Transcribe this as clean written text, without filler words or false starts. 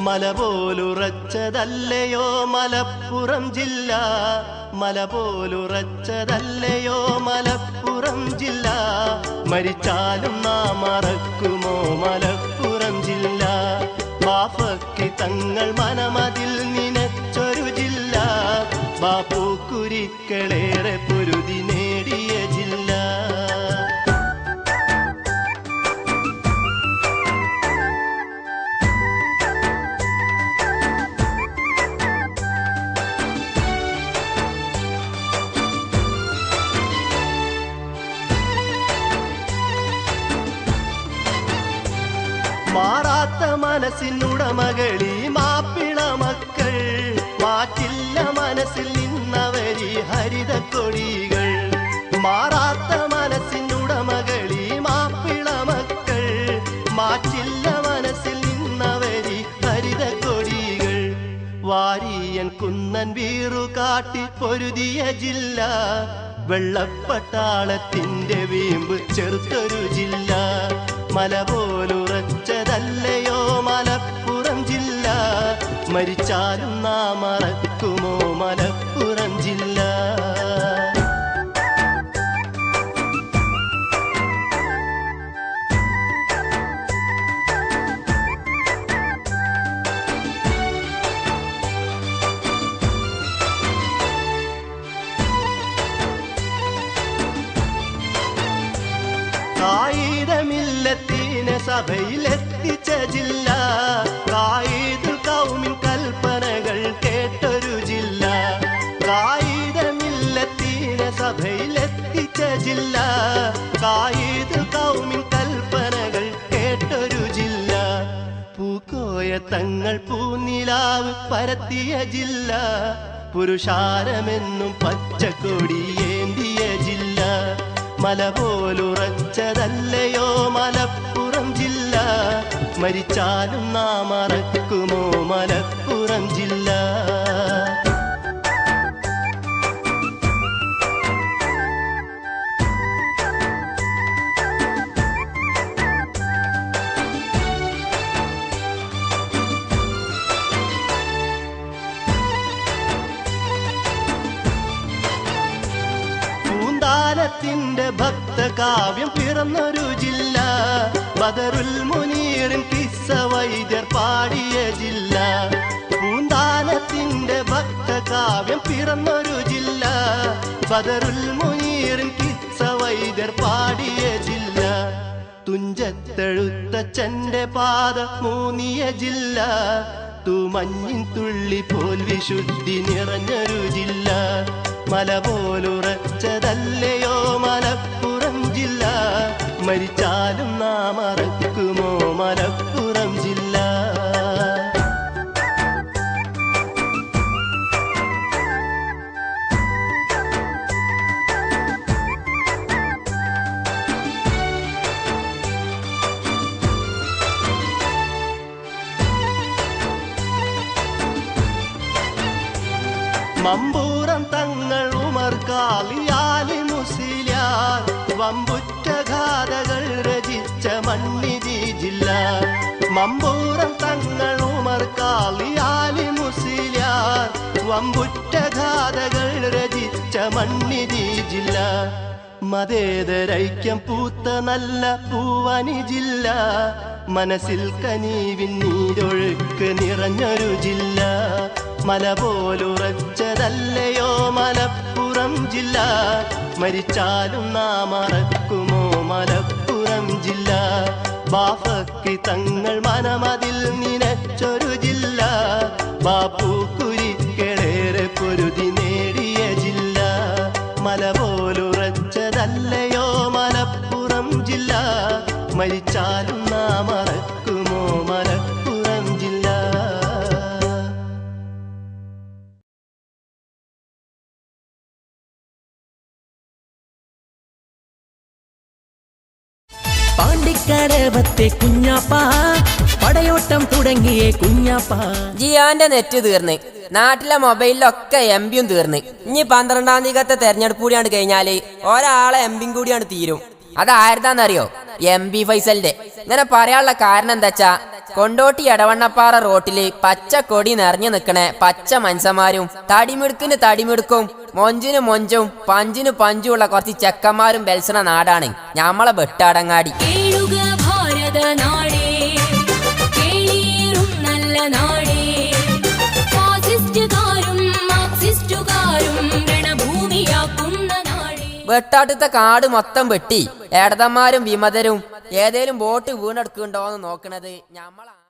മല പോലുറച്ചതല്ലയോ മലപ്പുറം ജില്ല, മല പോലുറച്ചതല്ലയോ മലപ്പുറം ജില്ല. മരിച്ചാലും നാം മറക്കുമോ മലപ്പുറം ജില്ല. ബാഫക്കി തങ്ങൾ മനമതിൽ നിനച്ചൊരു ജില്ല, ബാപ്പൂക്കുരിക്കളേറെ പൊരുതി നേടിയ ജില്ല. മാറാത്ത മനസ്സിനുടമകളീ മാപ്പിള മക്കൾ, മാറ്റില്ല മനസ്സിൽ നിന്നവരീ ഹരിത കൊടികൾ. മാറാത്ത മനസ്സിനുടമകളീ മാപ്പിള മക്കൾ, മാറ്റില്ല മനസ്സിൽ നിന്നവരീ ഹരിത കൊടികൾ. വാരിയൻ കുന്നൻ വീറു കാട്ടി പൊരുതിയ ജില്ല, വെള്ളപ്പട്ടാളത്തിന്റെ വീമ്പ് ചെറുത്തൊരു ജില്ല. മല പോലുറച്ചതല്ലയോ മലപ്പുറം ജില്ല, മരിച്ചാലും നാം മറക്കുമോ മലപ്പുറം ജില്ല. കായികമില്ലത്തിനെ സഭയിലെത്തിച്ച ജില്ല, കായിദുൽ ഖൗമിൻ കൽപ്പനകൾ കേട്ടൊരു ജില്ല. കായികമില്ലത്തിനെ സഭയിലെത്തിച്ച ജില്ല, കായിദുൽ ഖൗമിൻ കൽപ്പനകൾ കേട്ടൊരു ജില്ല. പൂക്കോയ തങ്ങൾ പൂനിലാവ് പരത്തിയ ജില്ല, പുരുഷാരമെന്നും പച്ചക്കൊടി ഏന്തിയ ജില്ല. മല പോലുറച്ചതല്ലയോ മലപ്പുറം ജില്ല, മരിച്ചാലും നാം മറക്കുമോ മലപ്പുറം ജില്ല. പൂന്താനത്തിന്റെ ഭക്തകാവ്യം പിറന്നൊരു ജില്ല, ബദറുൽ മുനീറിൻ കിസ്സ വൈദ്യർ പാടിയ ജില്ല. പൂന്താനത്തിന്റെ ഭക്തകാവ്യം പിറന്നൊരു ജില്ല, ബദറുൽ മുനീറിൻ കിസ്സ വൈദ്യർ പാടിയ ജില്ല. തുഞ്ചത്തെഴുത്തച്ഛന്റെ പാത മൂന്നിയ ജില്ല, തൂമഞ്ഞിൻ തുള്ളി പോൽ വിശുദ്ധി നിറഞ്ഞൊരു ജില്ല. മല പോലുറച്ചതല്ലയോ മലപ്പുറം ജില്ല, മരിച്ചാലും നാം മറക്കുമോ മലപ്പുറം ജില്ല. മമ്പൂറം തങ്ങൾ ഉമർ കാളിയാലി മുസ്ലിയാർ, വമ്പുറ്റ ഗാഥകൾ രചിച്ച മണ്ണിതി ജില്ല. മമ്പൂറം തങ്ങൾ ഉമർ കാളിയാലി മുസ്ലിയാർ, വമ്പുറ്റ ഗാഥകൾ രചിച്ച മണ്ണിതി ജില്ല. മതേതരൈക്യം പൂത്ത നല്ല പൂവനി ജില്ല, മനസ്സിൽ കനീവിൻ നീരൊഴുക്ക് നിറഞ്ഞൊരു ജില്ല. മല പോലുറച്ചതല്ലയോ മലപ്പുറം ജില്ല, മരിച്ചാലും നാം മറക്കുമോ മലപ്പുറം ജില്ല. ബാഫക്കി തങ്ങൾ മനമതിൽ നിനച്ചൊരു ജില്ല, ബാപ്പൂക്കുരിക്കളേറെ പൊരുതി നേടിയ ജില്ല. മല പോലുറച്ചതല്ലയോ മലപ്പുറം ജില്ല, മരിച്ചാലും നാം മറക്കുമോ മലപ്പുറം ജില്ല. പാണ്ടിക്കരവത്തെ കുഞ്ഞാപ്പ പടയോട്ടം തുടങ്ങിയേ കുഞ്ഞാപ്പ. ജിയോന്റെ നെറ്റ് തീർന്ന് നാട്ടിലെ മൊബൈലിലൊക്കെ എംബിയും തീർന്ന്. ഇനി 12-ാം തീയതിക്കത്തെ തെരഞ്ഞെടുപ്പ് കൂടിയാണ് കഴിഞ്ഞാല് ഒരാളെ എംബിയും കൂടിയാണ് തീരും. അതായിരുന്നാന്നറിയോ? MB ഫൈസലിന്റെ. ഇങ്ങനെ പറയാനുള്ള കാരണം എന്താ വെച്ചാ, കൊണ്ടോട്ടി എടവണ്ണപ്പാറ റോട്ടില് പച്ച കൊടി നിറഞ്ഞു നിക്കണേ പച്ച മനുഷ്യന്മാരും തടിമിടുക്കിന് തടിമിടുക്കും മൊഞ്ചിന് മൊഞ്ചും പഞ്ചിന് പഞ്ചുമുള്ള കുറച്ച് ചെക്കന്മാരും ബെൽസണ നാടാണ് ഞമ്മളെ വെട്ടാടങ്ങാടി. വെട്ടാട്ടത്തെ കാട് മൊത്തം വെട്ടി ഏടതന്മാരും വിമതരും ഏതേലും ബോട്ട് വീണെടുക്കുന്നുണ്ടോന്ന് നോക്കണത് ഞമ്മളാ.